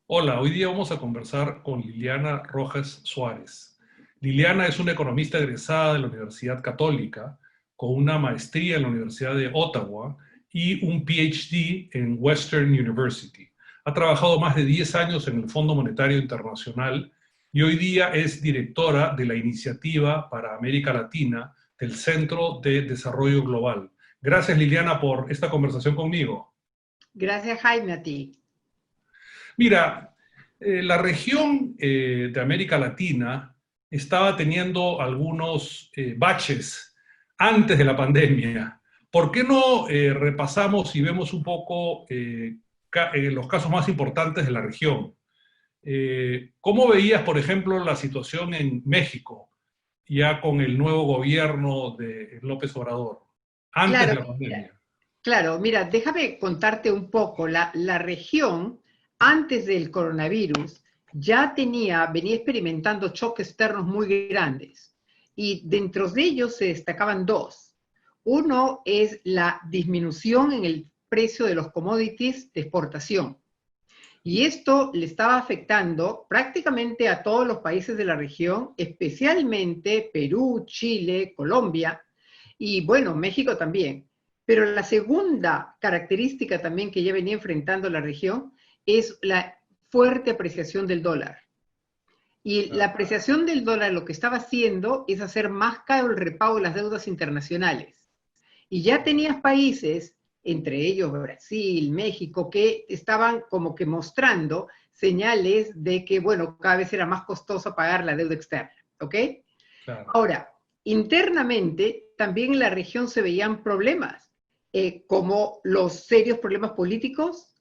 Hola, hoy día vamos a conversar con Liliana Rojas Suárez. Liliana es una economista egresada de la Universidad Católica, con una maestría en la Universidad de Ottawa y un PhD en Western University. Ha trabajado más de 10 años en el Fondo Monetario Internacional y hoy día es directora de la Iniciativa para América Latina del Centro de Desarrollo Global. Gracias, Liliana, por esta conversación conmigo. Gracias, Jaime, a ti. Mira, la región de América Latina estaba teniendo algunos baches antes de la pandemia. ¿Por qué no repasamos y vemos un poco los casos más importantes de la región? ¿Cómo veías, por ejemplo, la situación en México, ya con el nuevo gobierno de López Obrador, antes Claro, de la pandemia? mira, déjame contarte un poco. La región, antes del coronavirus, venía experimentando choques externos muy grandes. Y dentro de ellos se destacaban dos. Uno es la disminución en el precio de los commodities de exportación. Y esto le estaba afectando prácticamente a todos los países de la región, especialmente Perú, Chile, Colombia y bueno, México también. Pero la segunda característica también que ya venía enfrentando la región es la fuerte apreciación del dólar. Y la apreciación del dólar lo que estaba haciendo es hacer más caro el repago de las deudas internacionales. Y ya tenías países, entre ellos Brasil, México, que estaban como que mostrando señales de que, bueno, cada vez era más costoso pagar la deuda externa, ¿ok? Claro. Ahora, internamente también en la región se veían problemas, como los serios problemas políticos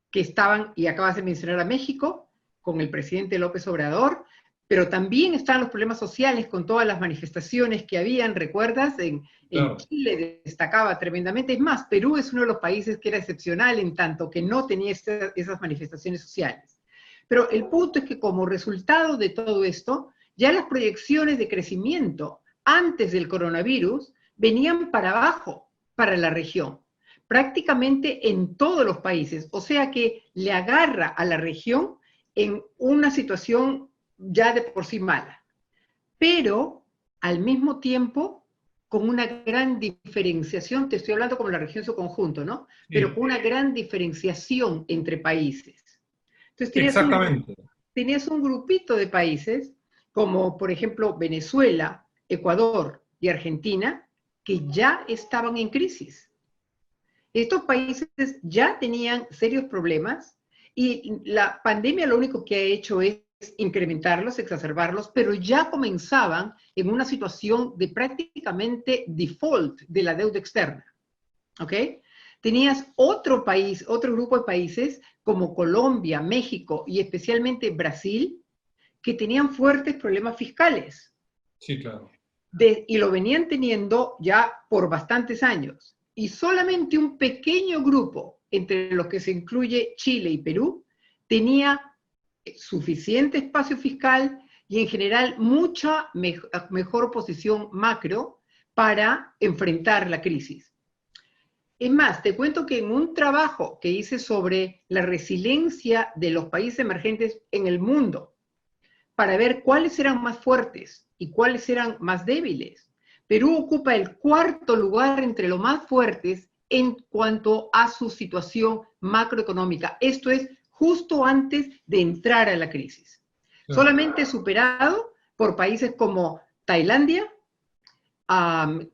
que estaban, y acabas de mencionar a México, con el presidente López Obrador, pero también están los problemas sociales con todas las manifestaciones que habían, ¿recuerdas? En Claro. Chile destacaba tremendamente. Es más, Perú es uno de los países que era excepcional en tanto que no tenía esas manifestaciones sociales. Pero el punto es que como resultado de todo esto, ya las proyecciones de crecimiento antes del coronavirus venían para abajo para la región, prácticamente en todos los países, o sea que le agarra a la región en una situación ya de por sí mala, pero al mismo tiempo con una gran diferenciación, te estoy hablando como la región en su conjunto, ¿no? Pero Sí, con una gran diferenciación entre países. Entonces exactamente. tenías un grupito de países, como por ejemplo Venezuela, Ecuador y Argentina, que ya estaban en crisis. Estos países ya tenían serios problemas y la pandemia lo único que ha hecho es incrementarlos, exacerbarlos, pero ya comenzaban en una situación de prácticamente default de la deuda externa. ¿Ok? Tenías otro país, otro grupo de países como Colombia, México y especialmente Brasil, que tenían fuertes problemas fiscales Sí, claro. y lo venían teniendo ya por bastantes años. Y solamente un pequeño grupo, entre los que se incluye Chile y Perú, tenía suficiente espacio fiscal y en general mucha mejor posición macro para enfrentar la crisis. Es más, te cuento que en un trabajo que hice sobre la resiliencia de los países emergentes en el mundo, para ver cuáles eran más fuertes y cuáles eran más débiles. Perú ocupa el cuarto lugar entre los más fuertes en cuanto a su situación macroeconómica. Esto es justo antes de entrar a la crisis. Claro. Solamente superado por países como Tailandia,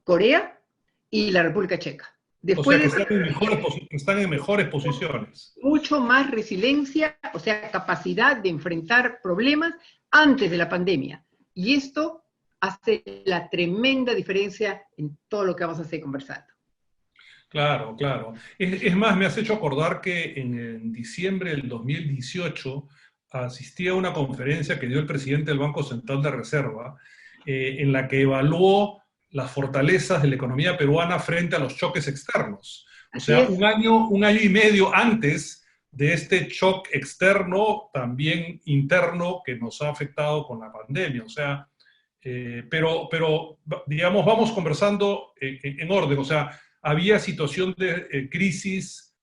Corea y la República Checa. O sea, Después que de están en están en mejores posiciones. mucho más resiliencia, o sea, capacidad de enfrentar problemas antes de la pandemia. Y esto hace la tremenda diferencia en todo lo que vamos a seguir conversando. Claro, claro. Es más, me has hecho acordar que en diciembre del 2018 asistí a una conferencia que dio el presidente del Banco Central de Reserva, en la que evaluó las fortalezas de la economía peruana frente a los choques externos. O Así sea, es, un año y medio antes de este shock externo, también interno, que nos ha afectado con la pandemia. O sea, pero, digamos, vamos conversando en orden. O sea, había situación de crisis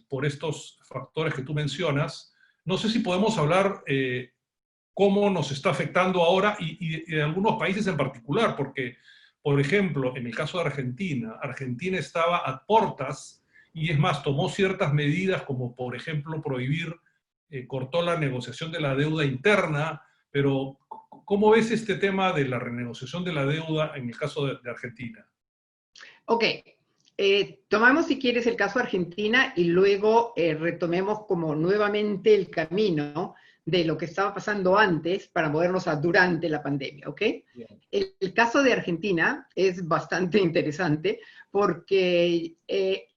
por estos factores que tú mencionas, No sé si podemos hablar cómo nos está afectando ahora y de algunos países en particular, porque, por ejemplo, en el caso de Argentina, Argentina estaba a portas y es más, tomó ciertas medidas como, por ejemplo, prohibir, cortó la negociación de la deuda interna, pero ¿cómo ves este tema de la renegociación de la deuda en el caso de Argentina? Ok, tomamos si quieres el caso Argentina y luego retomemos como nuevamente el camino de lo que estaba pasando antes para movernos a durante la pandemia, ¿ok? Bien. El caso de Argentina es bastante interesante porque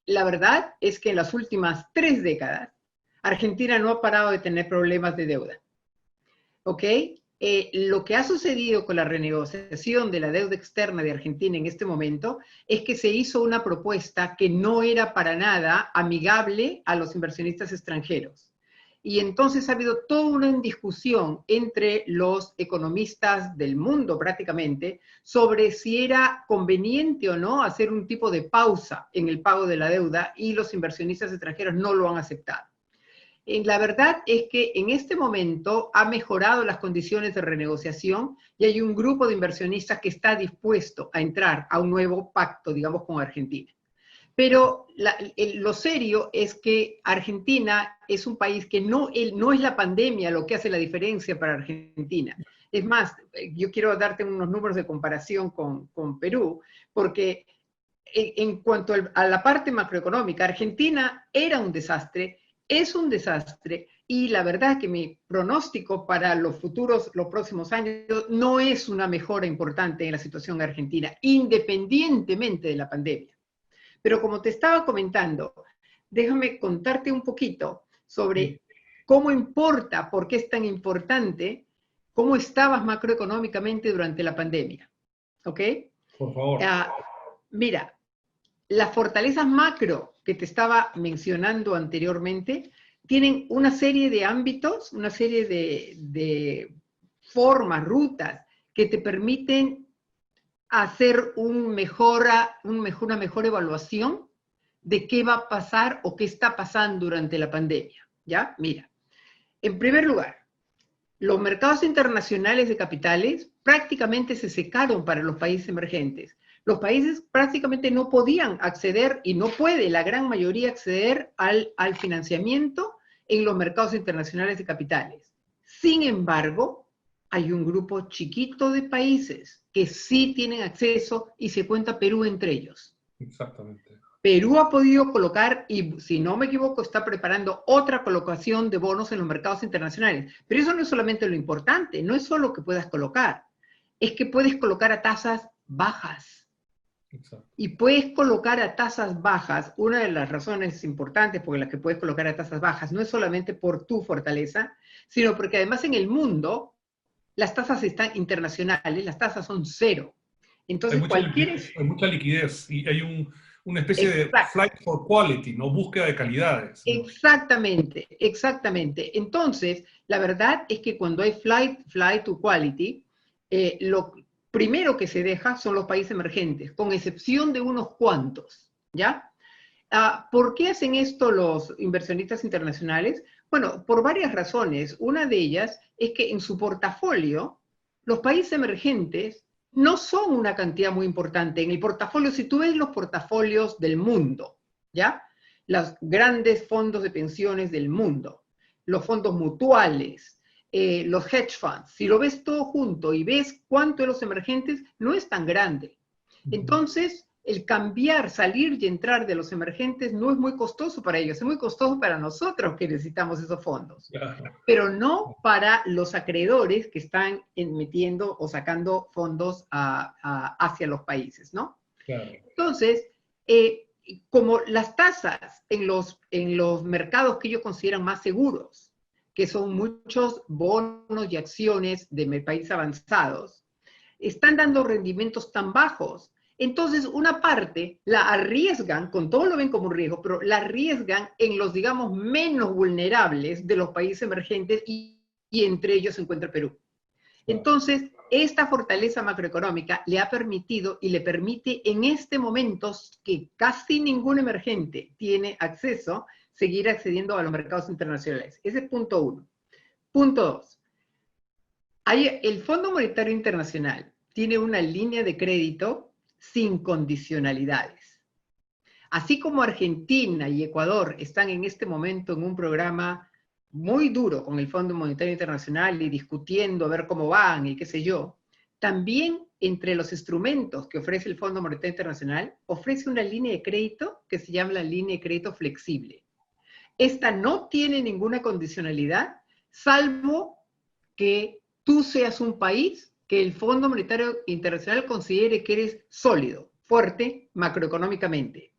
la verdad es que en las últimas 3 décadas Argentina no ha parado de tener problemas de deuda, ¿ok? Lo que ha sucedido con la renegociación de la deuda externa de Argentina en este momento es que se hizo una propuesta que no era para nada amigable a los inversionistas extranjeros. Y entonces ha habido toda una discusión entre los economistas del mundo prácticamente sobre si era conveniente o no hacer un tipo de pausa en el pago de la deuda y los inversionistas extranjeros no lo han aceptado. La verdad es que en este momento ha mejorado las condiciones de renegociación y hay un grupo de inversionistas que está dispuesto a entrar a un nuevo pacto, digamos, con Argentina. Pero lo serio es que Argentina es un país que no es la pandemia lo que hace la diferencia para Argentina. Es más, yo quiero darte unos números de comparación con Perú, porque en cuanto a la parte macroeconómica, Argentina era un desastre, es un desastre, y la verdad que mi pronóstico para los próximos años, no es una mejora importante en la situación argentina, independientemente de la pandemia. Pero como te estaba comentando, déjame contarte un poquito Sí, sobre cómo importa, por qué es tan importante, cómo estabas macroeconómicamente durante la pandemia. ¿Ok? por favor. Uh, Mira, las fortalezas macro que te estaba mencionando anteriormente tienen una serie de ámbitos, una serie de formas, rutas que te permiten hacer una mejor evaluación de qué va a pasar o qué está pasando durante la pandemia. ¿Ya? Mira, en primer lugar, los mercados internacionales de capitales prácticamente se secaron para los países emergentes. Los países prácticamente no podían acceder, y no puede la gran mayoría acceder al financiamiento en los mercados internacionales de capitales. Sin embargo, hay un grupo chiquito de países que sí tienen acceso y se cuenta Perú entre ellos. Exactamente. Perú ha podido colocar, y si no me equivoco, está preparando otra colocación de bonos en los mercados internacionales. Pero eso no es solamente lo importante, no es solo que puedas colocar, es que puedes colocar a tasas bajas. Exacto. Y puedes colocar a tasas bajas, una de las razones importantes por las que puedes colocar a tasas bajas no es solamente por tu fortaleza, sino porque además en el mundo las tasas están internacionales, las tasas son cero. Entonces cualquier... Hay mucha liquidez y hay una especie de Exacto. flight for quality, ¿no? Búsqueda de calidades, ¿no? Exactamente, exactamente. Entonces, la verdad es que cuando hay flight to quality, lo primero que se deja son los países emergentes, con excepción de unos cuantos, ¿ya? ¿Por qué hacen esto los inversionistas internacionales? Bueno, por varias razones. Una de ellas es que en su portafolio, los países emergentes no son una cantidad muy importante. En el portafolio, si tú ves los portafolios del mundo, ¿ya? Los grandes fondos de pensiones del mundo, los fondos mutuales, los hedge funds, si lo ves todo junto y ves cuánto de los emergentes, no es tan grande. Entonces, el cambiar, salir y entrar de los emergentes no es muy costoso para ellos, es muy costoso para nosotros que necesitamos esos fondos, Claro, pero no para los acreedores que están metiendo o sacando fondos hacia los países, ¿no? claro. Entonces, como las tasas en los mercados que ellos consideran más seguros, que son muchos bonos y acciones de países avanzados, están dando rendimientos tan bajos. Entonces, una parte la arriesgan, con todo lo ven como un riesgo, pero la arriesgan en los, digamos, menos vulnerables de los países emergentes y entre ellos se encuentra Perú. Claro. Entonces, esta fortaleza macroeconómica le ha permitido y le permite en este momento que casi ningún emergente tiene acceso, seguir accediendo a los mercados internacionales. Ese es punto uno. Punto dos. El Fondo Monetario Internacional tiene una línea de crédito sin condicionalidades. Así como Argentina y Ecuador están en este momento en un programa muy duro con el Fondo Monetario Internacional y discutiendo a ver cómo van y qué sé yo, también entre los instrumentos que ofrece el Fondo Monetario Internacional, ofrece una línea de crédito que se llama la línea de crédito flexible. Esta no tiene ninguna condicionalidad, salvo que tú seas un país que el Fondo Monetario Internacional considere que eres sólido, fuerte macroeconómicamente.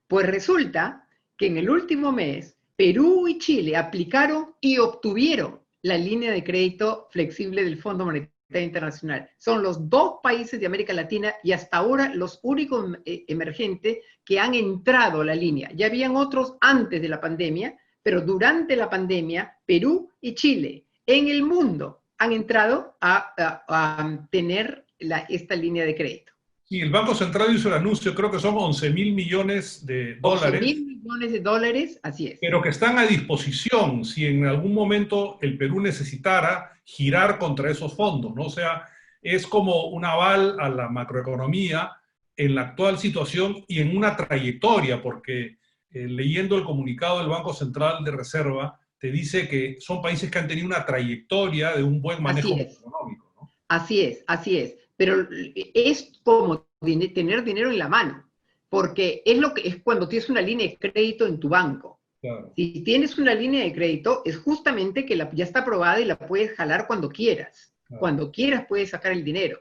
Pues resulta que en el último mes, Perú y Chile aplicaron y obtuvieron la línea de crédito flexible del Fondo Monetario Internacional. Son los dos países de América Latina y hasta ahora los únicos emergentes que han entrado a la línea. Ya habían otros antes de la pandemia, pero durante la pandemia, Perú y Chile en el mundo han entrado a tener esta línea de crédito. Sí, el Banco Central hizo el anuncio, creo que son 11.000 millones de 11 dólares. mil millones de dólares, así es. Pero que están a disposición si en algún momento el Perú necesitara girar contra esos fondos, ¿no? O sea, es como un aval a la macroeconomía en la actual situación y en una trayectoria, porque leyendo el comunicado del Banco Central de Reserva, te dice que son países que han tenido una trayectoria de un buen manejo económico, ¿no? Así es, así es. Pero es como tener dinero en la mano. Porque es lo que es cuando tienes una línea de crédito en tu banco. Claro. Si tienes una línea de crédito, es justamente que ya está aprobada y la puedes jalar cuando quieras. Claro. Cuando quieras puedes sacar el dinero.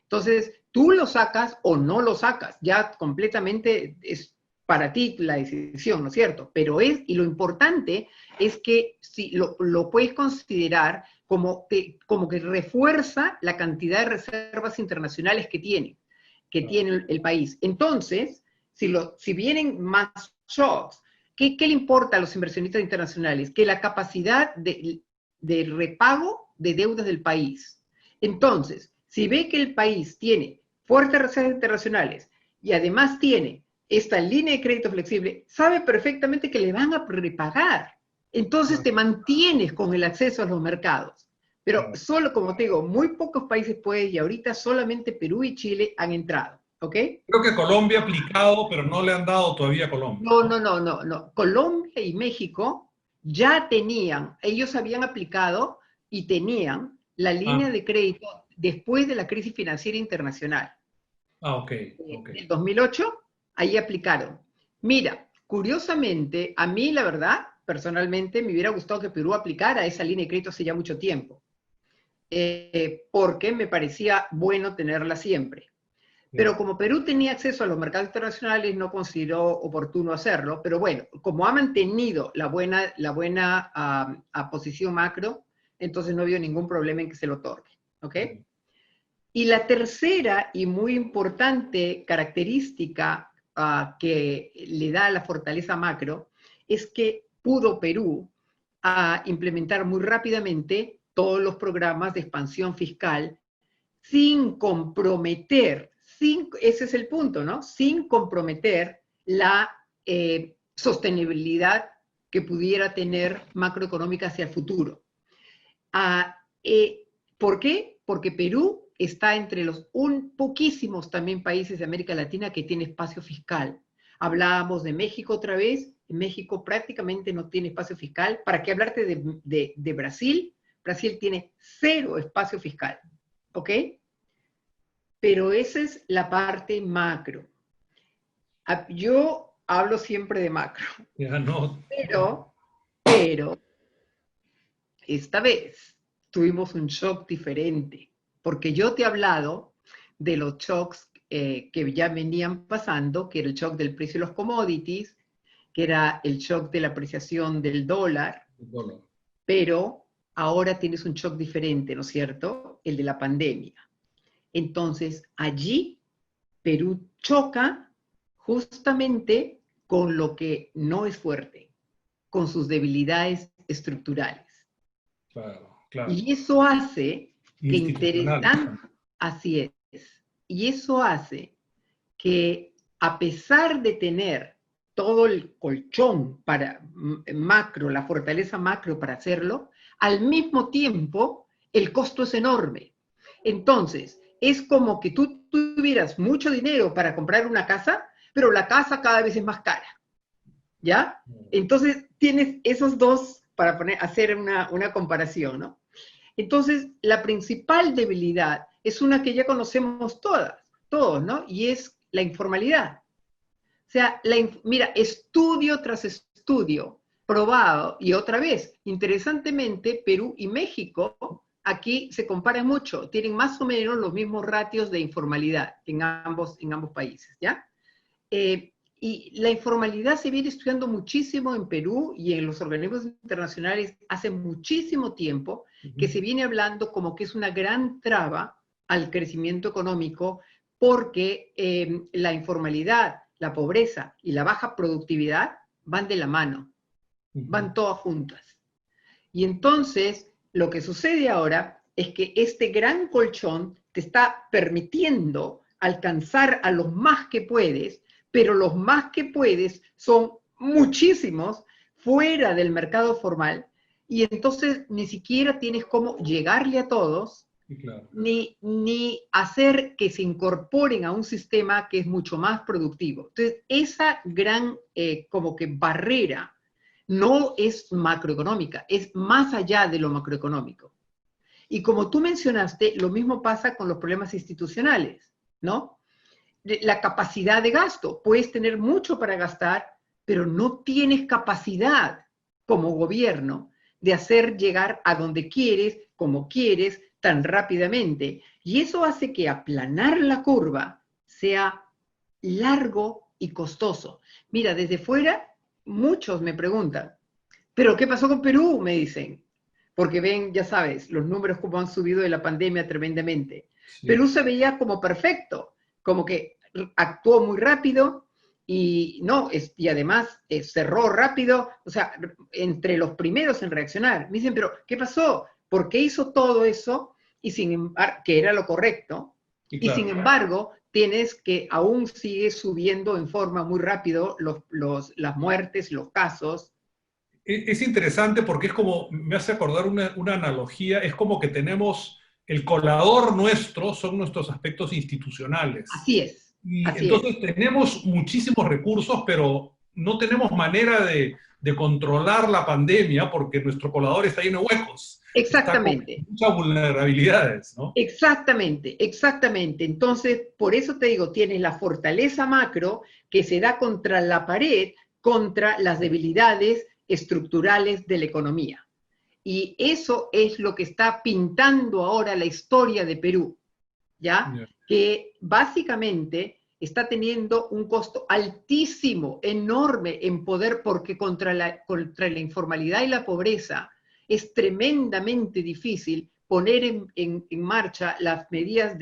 Entonces, tú lo sacas o no lo sacas. Ya completamente es para ti la decisión, ¿no es cierto? Pero y lo importante es que si lo puedes considerar como que refuerza la cantidad de reservas internacionales que tiene el país. Entonces, si vienen más shocks, ¿qué le importa a los inversionistas internacionales? Que la capacidad de repago de deudas del país. Entonces, si ve que el país tiene fuertes reservas internacionales y además tiene esta línea de crédito flexible, sabe perfectamente que le van a repagar. Entonces te mantienes con el acceso a los mercados. Pero solo, como te digo, muy pocos países pueden y ahorita solamente Perú y Chile han entrado. ¿Ok? Creo que Colombia ha aplicado, pero no le han dado todavía a Colombia. No. Colombia y México ya tenían, ellos habían aplicado y tenían la línea de crédito después de la crisis financiera internacional. Ok. En el 2008, ahí aplicaron. Mira, curiosamente, a mí la verdad, personalmente, me hubiera gustado que Perú aplicara esa línea de crédito hace ya mucho tiempo. Porque me parecía bueno tenerla siempre. Pero como Perú tenía acceso a los mercados internacionales, no consideró oportuno hacerlo. Pero bueno, como ha mantenido la buena posición macro, entonces no vio ningún problema en que se lo otorgue. ¿Ok? Y la tercera y muy importante característica que le da la fortaleza macro es que pudo Perú implementar muy rápidamente todos los programas de expansión fiscal sin comprometer, ese es el punto, ¿no? Sin comprometer la sostenibilidad que pudiera tener macroeconómica hacia el futuro. ¿Por qué? Porque Perú está entre los poquísimos también países de América Latina que tiene espacio fiscal. Hablábamos de México otra vez, México prácticamente no tiene espacio fiscal. ¿Para qué hablarte de Brasil? Brasil tiene 0 espacio fiscal, ¿ok? Pero esa es la parte macro. Yo hablo siempre de macro. Ya no. Pero esta vez tuvimos un shock diferente, porque yo te he hablado de los shocks que ya venían pasando, que era el shock del precio de los commodities, que era el shock de la apreciación del dólar, pero ahora tienes un shock diferente, ¿no es cierto? El de la pandemia. Entonces, allí Perú choca justamente con lo que no es fuerte, con sus debilidades estructurales. Claro. Y eso hace que interesante, así es, y eso hace que a pesar de tener todo el colchón para macro, la fortaleza macro para hacerlo, al mismo tiempo el costo es enorme. Entonces, es como que tú tuvieras mucho dinero para comprar una casa, pero la casa cada vez es más cara, ¿ya? Entonces, tienes esos dos para hacer una comparación, ¿no? Entonces, la principal debilidad es una que ya conocemos todos, ¿no? Y es la informalidad. O sea, mira, estudio tras estudio, probado, y otra vez, interesantemente, Perú y México aquí se comparan mucho, tienen más o menos los mismos ratios de informalidad en ambos países, ¿ya? Y la informalidad se viene estudiando muchísimo en Perú y en los organismos internacionales hace muchísimo tiempo, que se viene hablando como que es una gran traba al crecimiento económico, porque la informalidad, la pobreza y la baja productividad van de la mano, van todas juntas. Y entonces, lo que sucede ahora es que este gran colchón te está permitiendo alcanzar a los más que puedes, pero los más que puedes son muchísimos fuera del mercado formal, y entonces ni siquiera tienes cómo llegarle a todos, claro, ni hacer que se incorporen a un sistema que es mucho más productivo. Entonces, esa gran como que barrera no es macroeconómica, es más allá de lo macroeconómico. Y como tú mencionaste, lo mismo pasa con los problemas institucionales, ¿no? La capacidad de gasto. Puedes tener mucho para gastar, pero no tienes capacidad como gobierno de hacer llegar a donde quieres, como quieres, tan rápidamente. Y eso hace que aplanar la curva sea largo y costoso. Mira, desde fuera, muchos me preguntan, ¿pero qué pasó con Perú? Me dicen, porque ven, ya sabes, los números como han subido de la pandemia tremendamente. Sí. Perú se veía como perfecto, como que actuó muy rápido y además cerró rápido, o sea, entre los primeros en reaccionar. Me dicen, ¿pero qué pasó? ¿Por qué hizo todo eso? Y sin embargo, que era lo correcto, y sin embargo, tienes que aún sigue subiendo en forma muy rápido las muertes, los casos. Es interesante porque es como, me hace acordar una analogía, es como que tenemos, el colador nuestro son nuestros aspectos institucionales. Así es. Y entonces tenemos muchísimos recursos, pero no tenemos manera de controlar la pandemia porque nuestro colador está lleno de huecos. Exactamente. Está con muchas vulnerabilidades, ¿no? Exactamente, exactamente. Entonces, por eso te digo, tienes la fortaleza macro que se da contra la pared, contra las debilidades estructurales de la economía. Y eso es lo que está pintando ahora la historia de Perú, ¿ya? Yeah. Que básicamente está teniendo un costo altísimo, enorme en poder, porque contra la informalidad y la pobreza es tremendamente difícil poner en marcha las medidas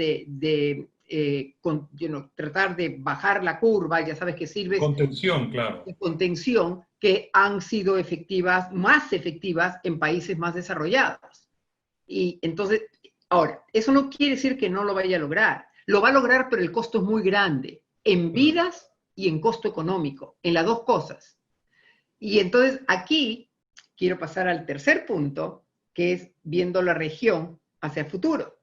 tratar de bajar la curva, ya sabes que sirve. Contención, claro. De contención, que han sido más efectivas en países más desarrollados. Y entonces, ahora, eso no quiere decir que no lo vaya a lograr. Lo va a lograr, pero el costo es muy grande, en vidas y en costo económico, en las dos cosas. Y entonces aquí quiero pasar al tercer punto, que es viendo la región hacia el futuro.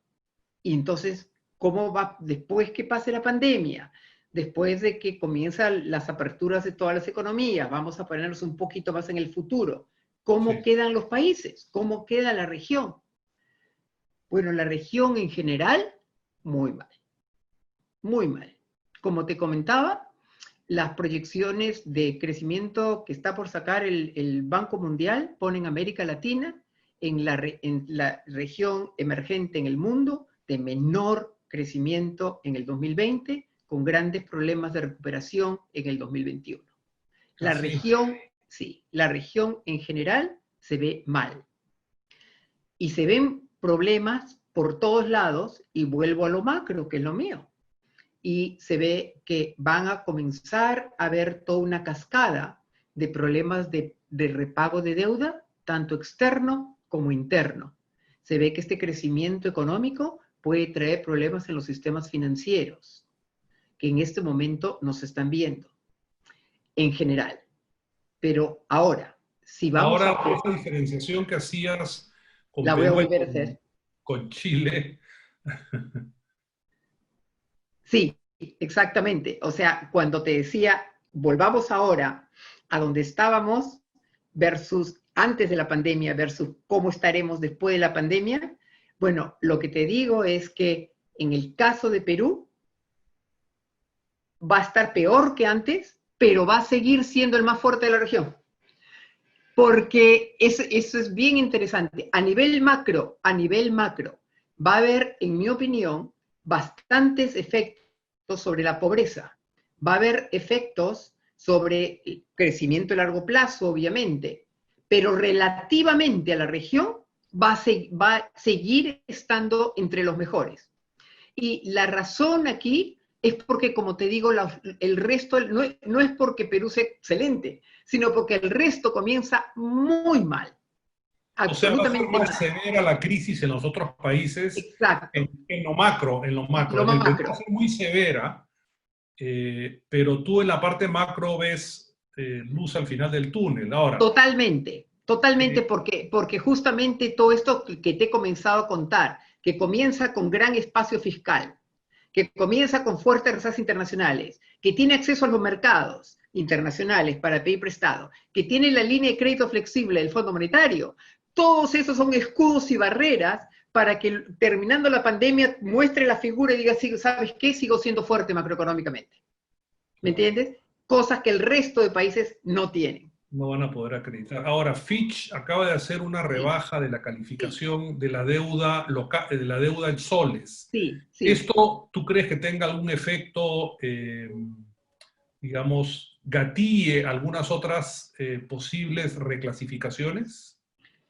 Y entonces, ¿cómo va después que pase la pandemia? Después de que comienzan las aperturas de todas las economías, vamos a ponernos un poquito más en el futuro. ¿Cómo quedan los países? ¿Cómo queda la región? Bueno, la región en general, muy mal. Muy mal. Como te comentaba, las proyecciones de crecimiento que está por sacar el Banco Mundial ponen América Latina en la región emergente en el mundo de menor crecimiento en el 2020, con grandes problemas de recuperación en el 2021. La región en general se ve mal. Y se ven problemas por todos lados, y vuelvo a lo macro, que es lo mío. Y se ve que van a comenzar a haber toda una cascada de problemas de repago de deuda, tanto externo como interno. Se ve que este crecimiento económico puede traer problemas en los sistemas financieros, que en este momento nos están viendo. en general. Pero ahora, si vamos Ahora, a Perú, esa diferenciación que hacías con la voy a Perú y volver a hacer. con Chile, Sí, exactamente. O sea, cuando te decía, volvamos ahora a donde estábamos versus antes de la pandemia versus cómo estaremos después de la pandemia, bueno, lo que te digo es que en el caso de Perú va a estar peor que antes, pero va a seguir siendo el más fuerte de la región. Porque eso es bien interesante. A nivel macro, va a haber, en mi opinión, bastantes efectos sobre la pobreza. Va a haber efectos sobre el crecimiento a largo plazo, obviamente, pero relativamente a la región va a seguir estando entre los mejores. Y la razón aquí es porque, como te digo, el resto no es porque Perú sea excelente, sino porque el resto comienza muy mal, o sea, va a ser absolutamente más mal. severa la crisis en los otros países Exacto, en lo macro, en lo macro. lo En el Perú va a macro, ser muy severa, pero tú en la parte macro ves luz al final del túnel. Ahora, totalmente, totalmente, eh, porque justamente todo esto que te he comenzado a contar, que comienza con gran espacio fiscal, que comienza con fuertes reservas internacionales, que tiene acceso a los mercados internacionales para pedir prestado, que tiene la línea de crédito flexible del Fondo Monetario, todos esos son escudos y barreras para que terminando la pandemia muestre la figura y diga, ¿sabes qué? Sigo siendo fuerte macroeconómicamente. ¿Me claro, entiendes? Cosas que el resto de países no tienen. no van a poder acreditar. Ahora, Fitch acaba de hacer una Sí, rebaja de la sí, calificación de la deuda local, de la deuda en soles. sí, sí. ¿Esto tú crees que tenga algún efecto, digamos, gatille algunas otras posibles reclasificaciones?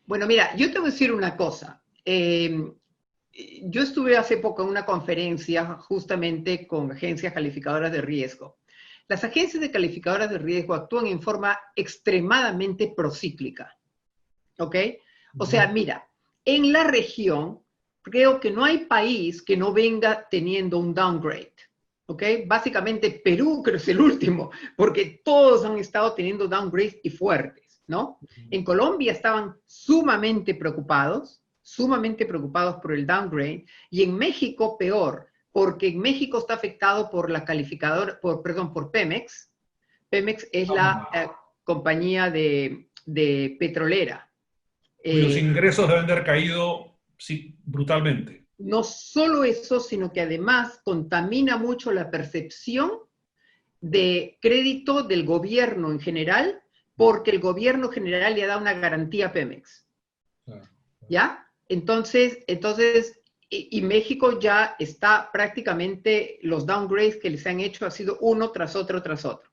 Bueno, mira, yo te voy a decir una cosa. Yo estuve hace poco en una conferencia justamente con agencias calificadoras de riesgo. Las agencias de calificadoras de riesgo actúan en forma extremadamente procíclica, ¿ok? O sea, Ujú. mira, en la región creo que no hay país que no venga teniendo un downgrade, ¿ok? Básicamente Perú creo que es el último, porque todos han estado teniendo downgrades y fuertes, ¿no? En Colombia estaban sumamente preocupados por el downgrade, y en México peor, porque en México está afectado por la calificadora, perdón, por Pemex. Pemex es la Ah, compañía de petrolera. cuyos Eh, ingresos deben de haber caído sí, brutalmente. no solo eso, sino que además contamina mucho la percepción de crédito del gobierno en general, porque el gobierno general le da una garantía a Pemex. Claro, claro. ¿Ya? Y México ya está prácticamente, los downgrades que les han hecho ha sido uno tras otro, tras otro.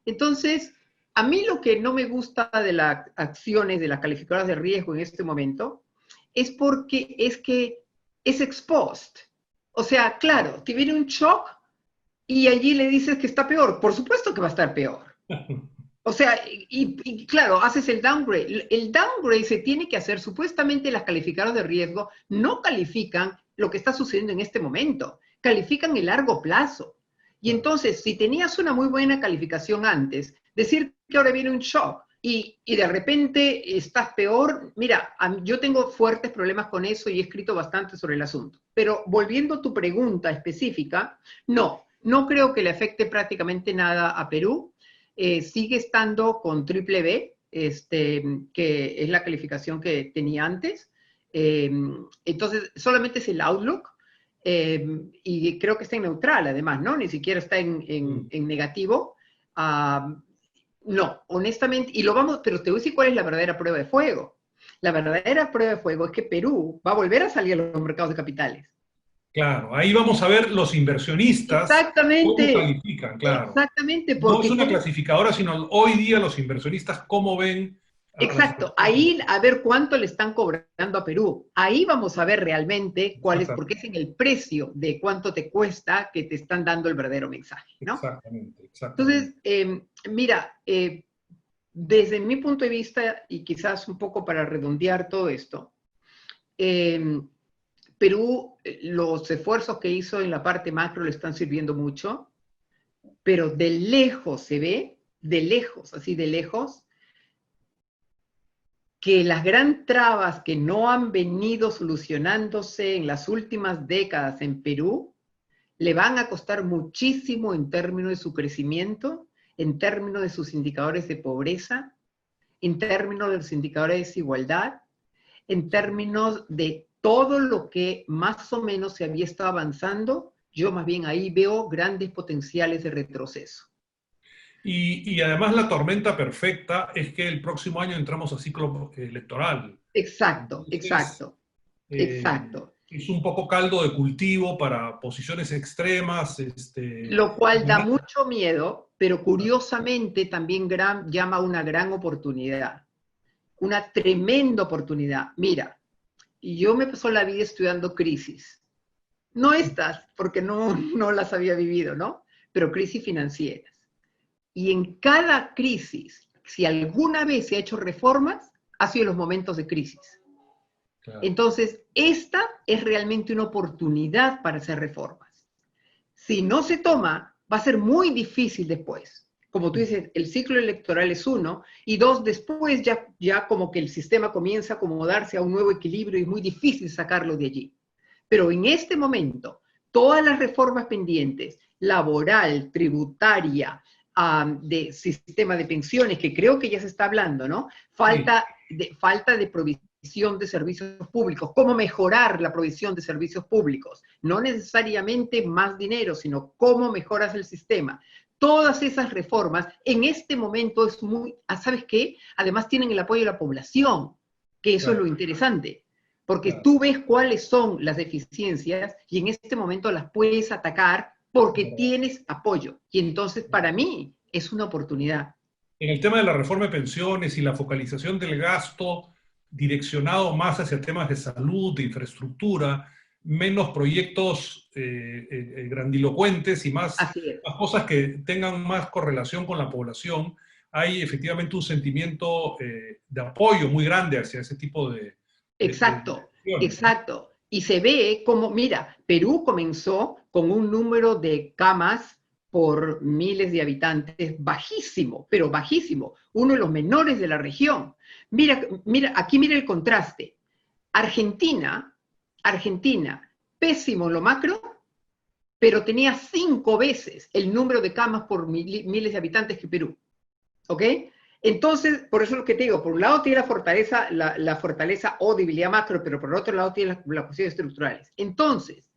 Entonces, a mí lo que no me gusta de las acciones de las calificadoras de riesgo en este momento es porque es que es ex post. O sea, claro, te viene un shock y allí le dices que está peor. Por supuesto que va a estar peor. O sea, claro, haces el downgrade. El downgrade se tiene que hacer, supuestamente las calificadoras de riesgo no califican lo que está sucediendo en este momento, califican el largo plazo. Y Claro. entonces, si tenías una muy buena calificación antes, decir que ahora viene un shock y de repente estás peor, mira, yo tengo fuertes problemas con eso y he escrito bastante sobre el asunto. Pero volviendo a tu pregunta específica, no creo que le afecte prácticamente nada a Perú. Sigue estando con triple B, que es la calificación que tenía antes. Entonces, solamente es el Outlook, y creo que está en neutral además, ¿no? Ni siquiera está Mm. en negativo. No, honestamente, pero te voy a decir cuál es la verdadera prueba de fuego. La verdadera prueba de fuego es que Perú va a volver a salir a los mercados de capitales. Claro, ahí vamos a ver los inversionistas cómo Exactamente, califican, claro. exactamente, No es porque una ¿cómo? clasificadora, sino hoy día los inversionistas cómo ven a la Exacto, situación. ahí a ver cuánto le están cobrando a Perú. Ahí vamos a ver realmente cuál es, porque Exactamente, es en el precio de cuánto te cuesta que te están dando el verdadero mensaje, ¿no? exactamente, exactamente. Entonces, mira, desde mi punto de vista, y quizás un poco para redondear todo esto, eh, Perú, los esfuerzos que hizo en la parte macro le están sirviendo mucho, pero de lejos se ve, de lejos, así de lejos, que las gran trabas que no han venido solucionándose en las últimas décadas en Perú le van a costar muchísimo en términos de su crecimiento, en términos de sus indicadores de pobreza, en términos de los indicadores de desigualdad, en términos de todo lo que más o menos se había estado avanzando. Yo más bien ahí veo grandes potenciales de retroceso. Y además la tormenta perfecta es que el próximo año entramos a ciclo electoral. Exacto, Entonces, exacto, eh, exacto. es un poco caldo de cultivo para posiciones extremas. Lo cual da mucho miedo, pero curiosamente también llama una gran oportunidad, una tremenda oportunidad. Mira, yo me pasó la vida estudiando crisis. No estas, porque no las había vivido, ¿no? Pero crisis financieras. Y en cada crisis, si alguna vez se ha hecho reformas, ha sido en los momentos de crisis. Claro. Entonces, esta es realmente una oportunidad para hacer reformas. Si no se toma, va a ser muy difícil después. Como tú dices, el ciclo electoral es uno, y dos, después ya como que el sistema comienza a acomodarse a un nuevo equilibrio y es muy difícil sacarlo de allí. Pero en este momento, todas las reformas pendientes, laboral, tributaria, de sistema de pensiones, que creo que ya se está hablando, ¿no? Falta de provisión de servicios públicos, cómo mejorar la provisión de servicios públicos, no necesariamente más dinero, sino cómo mejoras el sistema. Todas esas reformas en este momento es muy, ¿sabes qué? Además tienen el apoyo de la población, que eso es lo interesante, porque tú ves cuáles son las deficiencias y en este momento las puedes atacar porque tienes apoyo. Y entonces para mí es una oportunidad. En el tema de la reforma de pensiones y la focalización del gasto direccionado más hacia temas de salud, de infraestructura, menos proyectos grandilocuentes y más cosas que tengan más correlación con la población, hay efectivamente un sentimiento de apoyo muy grande hacia ese tipo de... Exacto, exacto. Y se ve como, mira, Perú comenzó con un número de camas por miles de habitantes bajísimo, pero bajísimo, uno de los menores de la región. Mira, aquí mira el contraste. Argentina, pésimo en lo macro, pero tenía 5 veces el número de camas por miles de habitantes que Perú. ¿Ok? Entonces, por eso es lo que te digo, por un lado tiene la fortaleza o debilidad macro, pero por el otro lado tiene las cuestiones estructurales. Entonces,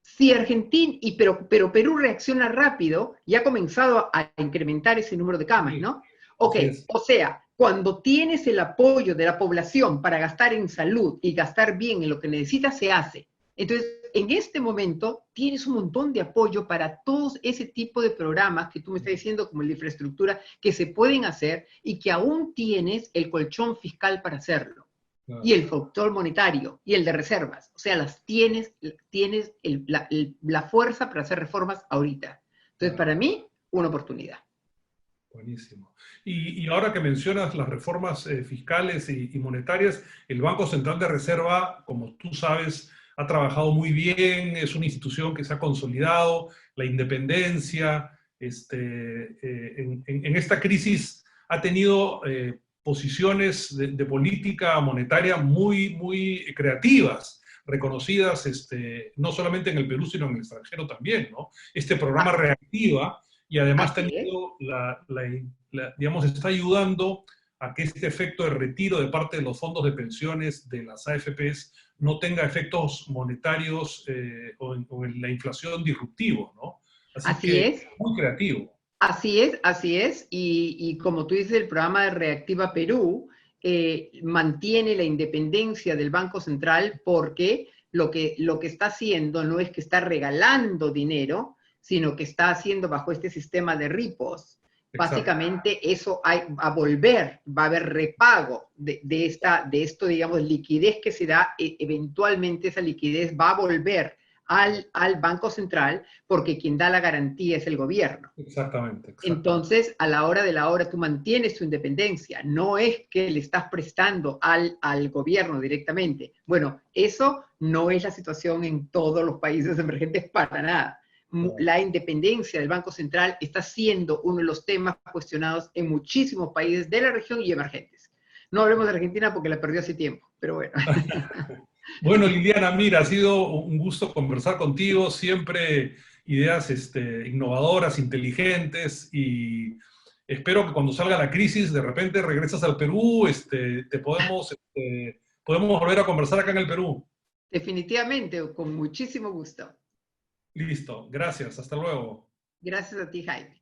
si Argentina, pero Perú reacciona rápido y ha comenzado a incrementar ese número de camas, ¿no? Ok, o sea, cuando tienes el apoyo de la población para gastar en salud y gastar bien en lo que necesitas, se hace. Entonces, en este momento tienes un montón de apoyo para todos ese tipo de programas que tú me estás diciendo, como la infraestructura, que se pueden hacer y que aún tienes el colchón fiscal para hacerlo. Claro. Y el factor monetario y el de reservas. O sea, tienes la fuerza para hacer reformas ahorita. Entonces, claro, para mí, una oportunidad. Buenísimo. Y ahora que mencionas las reformas fiscales y monetarias, el Banco Central de Reserva, como tú sabes, ha trabajado muy bien, es una institución que se ha consolidado, la independencia, en esta crisis ha tenido posiciones de política monetaria muy, muy creativas, reconocidas no solamente en el Perú, sino en el extranjero también, ¿no? Este programa Reactiva, y además tenido digamos, está ayudando a que este efecto de retiro de parte de los fondos de pensiones de las AFPs no tenga efectos monetarios o en la inflación disruptivos, ¿no? Así que es. Muy creativo. Así es. Y como tú dices, el programa de Reactiva Perú mantiene la independencia del Banco Central porque lo que está haciendo no es que está regalando dinero, sino que está haciendo bajo este sistema de repos. Básicamente eso va a volver, va a haber repago de esto, digamos, liquidez que se da, eventualmente esa liquidez va a volver al Banco Central, porque quien da la garantía es el gobierno. Exactamente. Entonces, a la hora de la hora, tú mantienes tu independencia. No es que le estás prestando al gobierno directamente. Bueno, eso no es la situación en todos los países emergentes para nada. La independencia del Banco Central está siendo uno de los temas cuestionados en muchísimos países de la región y emergentes. No hablemos de Argentina porque la perdió hace tiempo, pero bueno. Bueno, Liliana, mira, ha sido un gusto conversar contigo, siempre ideas innovadoras, inteligentes, y espero que cuando salga la crisis, de repente regresas al Perú, podemos volver a conversar acá en el Perú. Definitivamente, con muchísimo gusto. Listo, gracias, hasta luego. Gracias a ti, Jaime.